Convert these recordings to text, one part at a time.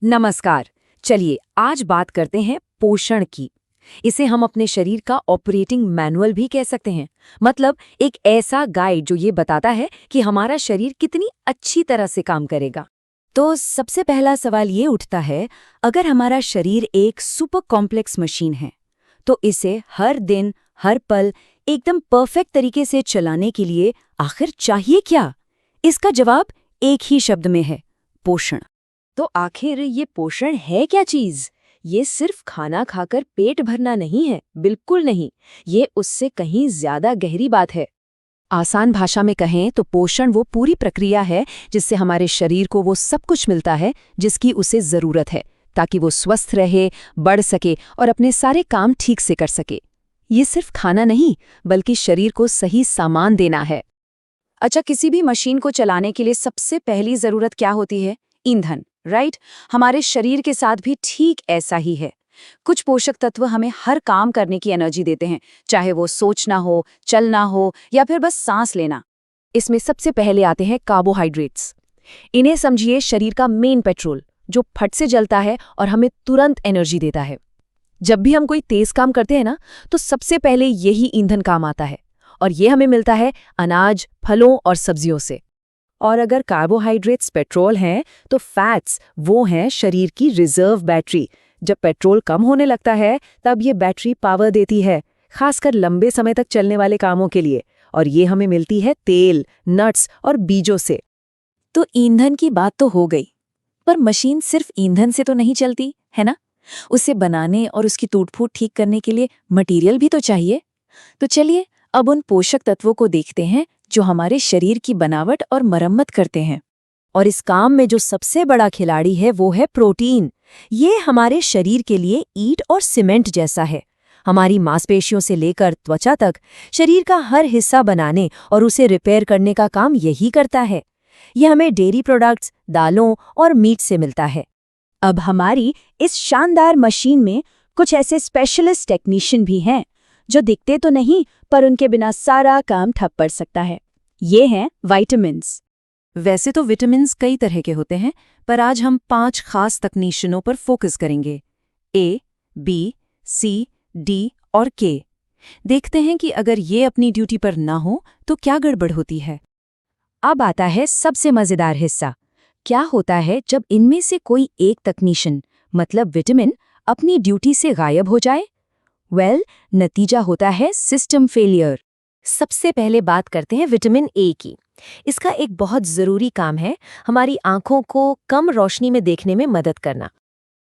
नमस्कार। चलिए आज बात करते हैं पोषण की। इसे हम अपने शरीर का ऑपरेटिंग मैनुअल भी कह सकते हैं। मतलब एक ऐसा गाइड जो ये बताता है कि हमारा शरीर कितनी अच्छी तरह से काम करेगा। तो सबसे पहला सवाल ये उठता है, अगर हमारा शरीर एक सुपर कॉम्प्लेक्स मशीन है तो इसे हर दिन हर पल एकदम परफेक्ट तरीके से चलाने के लिए आखिर चाहिए क्या? इसका जवाब एक ही शब्द में है, पोषण। तो आखिर ये पोषण है क्या चीज? ये सिर्फ खाना खाकर पेट भरना नहीं है, बिल्कुल नहीं। ये उससे कहीं ज्यादा गहरी बात है। आसान भाषा में कहें तो पोषण वो पूरी प्रक्रिया है जिससे हमारे शरीर को वो सब कुछ मिलता है जिसकी उसे जरूरत है, ताकि वो स्वस्थ रहे, बढ़ सके और अपने सारे काम ठीक से कर सके। ये सिर्फ खाना नहीं, बल्कि शरीर को सही सामान देना है। अच्छा, किसी भी मशीन को चलाने के लिए सबसे पहली जरूरत क्या होती है? ईंधन, राइट? हमारे शरीर के साथ भी ठीक ऐसा ही है। कुछ पोषक तत्व हमें हर काम करने की एनर्जी देते हैं, चाहे वो सोचना हो, चलना हो या फिर बस सांस लेना। इसमें सबसे पहले आते हैं कार्बोहाइड्रेट्स। इन्हें समझिए शरीर का मेन पेट्रोल, जो फट से जलता है और हमें तुरंत एनर्जी देता है। जब भी हम कोई तेज काम करते हैं ना, तो सबसे पहले यही ईंधन काम आता है, और ये हमें मिलता है अनाज, फलों और सब्जियों से। और अगर कार्बोहाइड्रेट्स पेट्रोल हैं, तो फैट्स वो हैं शरीर की रिजर्व बैटरी। जब पेट्रोल कम होने लगता है, तब ये बैटरी पावर देती है, खासकर लंबे समय तक चलने वाले कामों के लिए। और ये हमें मिलती है तेल, नट्स और बीजों से। तो ईंधन की बात तो हो गई, पर मशीन सिर्फ ईंधन से तो नहीं चलती, है ना? उसे बनाने और उसकी टूट-फूट ठीक करने के लिए मटेरियल भी तो चाहिए। तो चलिए अब उन पोषक तत्वों को देखते हैं जो हमारे शरीर की बनावट और मरम्मत करते हैं। और इस काम में जो सबसे बड़ा खिलाड़ी है वो है प्रोटीन। ये हमारे शरीर के लिए ईंट और सीमेंट जैसा है। हमारी मांसपेशियों से लेकर त्वचा तक शरीर का हर हिस्सा बनाने और उसे रिपेयर करने का काम यही करता है। यह हमें डेयरी प्रोडक्ट्स, दालों और मीट से मिलता है। अब हमारी इस शानदार मशीन में कुछ ऐसे स्पेशलिस्ट टेक्नीशियन भी हैं जो दिखते तो नहीं, पर उनके बिना सारा काम ठप पड़ सकता है। ये हैं विटामिन्स। वैसे तो विटामिन्स कई तरह के होते हैं, पर आज हम 5 खास तकनीशियनों पर फोकस करेंगे। ए, बी, सी, डी और के। देखते हैं कि अगर ये अपनी ड्यूटी पर ना हो तो क्या गड़बड़ होती है। अब आता है सबसे मजेदार हिस्सा। क्या होता है जब इनमें से कोई एक तकनीशियन, मतलब विटामिन, अपनी ड्यूटी से गायब हो जाए? नतीजा होता है सिस्टम फेलियर। सबसे पहले बात करते हैं विटामिन ए की। इसका एक बहुत जरूरी काम है हमारी आंखों को कम रोशनी में देखने में मदद करना।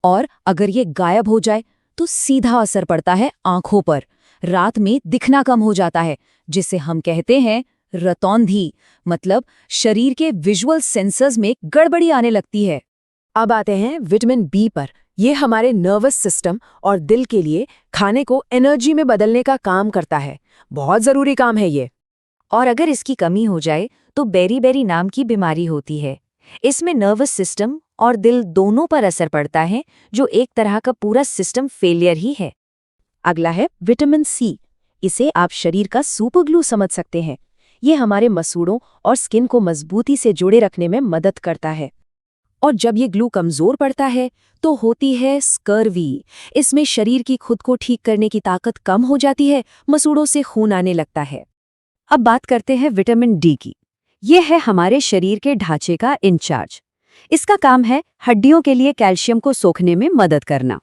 और अगर ये गायब हो जाए तो सीधा असर पड़ता है आंखों पर। रात में दिखना कम हो जाता है, जिसे हम कहते हैं रतौंधी। मतलब शरीर के विजुअल सेंसर्स में गड़बड़ी आने लगती है। अब आते हैं विटामिन बी पर। ये हमारे नर्वस सिस्टम और दिल के लिए खाने को एनर्जी में बदलने का काम करता है। बहुत जरूरी काम है ये। और अगर इसकी कमी हो जाए तो बेरी-बेरी नाम की बीमारी होती है। इसमें नर्वस सिस्टम और दिल दोनों पर असर पड़ता है, जो एक तरह का पूरा सिस्टम फेलियर ही है। अगला है विटामिन सी। इसे आप शरीर का सुपर ग्लू समझ सकते हैं। ये हमारे मसूड़ों और स्किन को मजबूती से जोड़े रखने में मदद करता है। और जब ये ग्लू कमजोर पड़ता है तो होती है स्कर्वी। इसमें शरीर की खुद को ठीक करने की ताकत कम हो जाती है, मसूड़ों से खून आने लगता है। अब बात करते हैं विटामिन डी की। यह है हमारे शरीर के ढांचे का इंचार्ज। इसका काम है हड्डियों के लिए कैल्शियम को सोखने में मदद करना।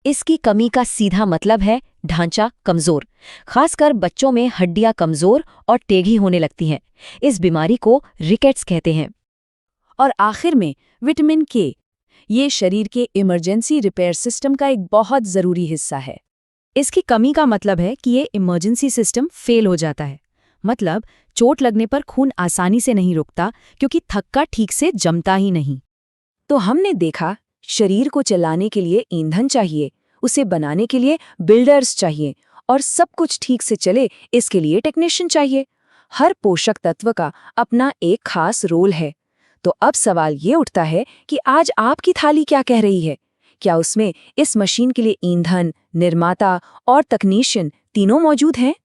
इसकी कमी का सीधा मतलब है ढांचा कमजोर। खासकर बच्चों में हड्डियां कमजोर और टेढ़ी होने लगती हैं। इस बीमारी को रिकेट्स कहते हैं। और आखिर में विटामिन के। ये शरीर के इमरजेंसी रिपेयर सिस्टम का एक बहुत जरूरी हिस्सा है। इसकी कमी का मतलब है कि ये इमरजेंसी सिस्टम फेल हो जाता है। मतलब चोट लगने पर खून आसानी से नहीं रुकता, क्योंकि थक्का ठीक से जमता ही नहीं। तो हमने देखा, शरीर को चलाने के लिए ईंधन चाहिए, उसे बनाने के लिए बिल्डर्स चाहिए, और सब कुछ ठीक से चले इसके लिए टेक्नीशियन चाहिए। हर पोषक तत्व का अपना एक खास रोल है। तो अब सवाल ये उठता है कि आज आपकी थाली क्या कह रही है? क्या उसमें इस मशीन के लिए ईंधन, निर्माता और तकनीशियन तीनों मौजूद हैं?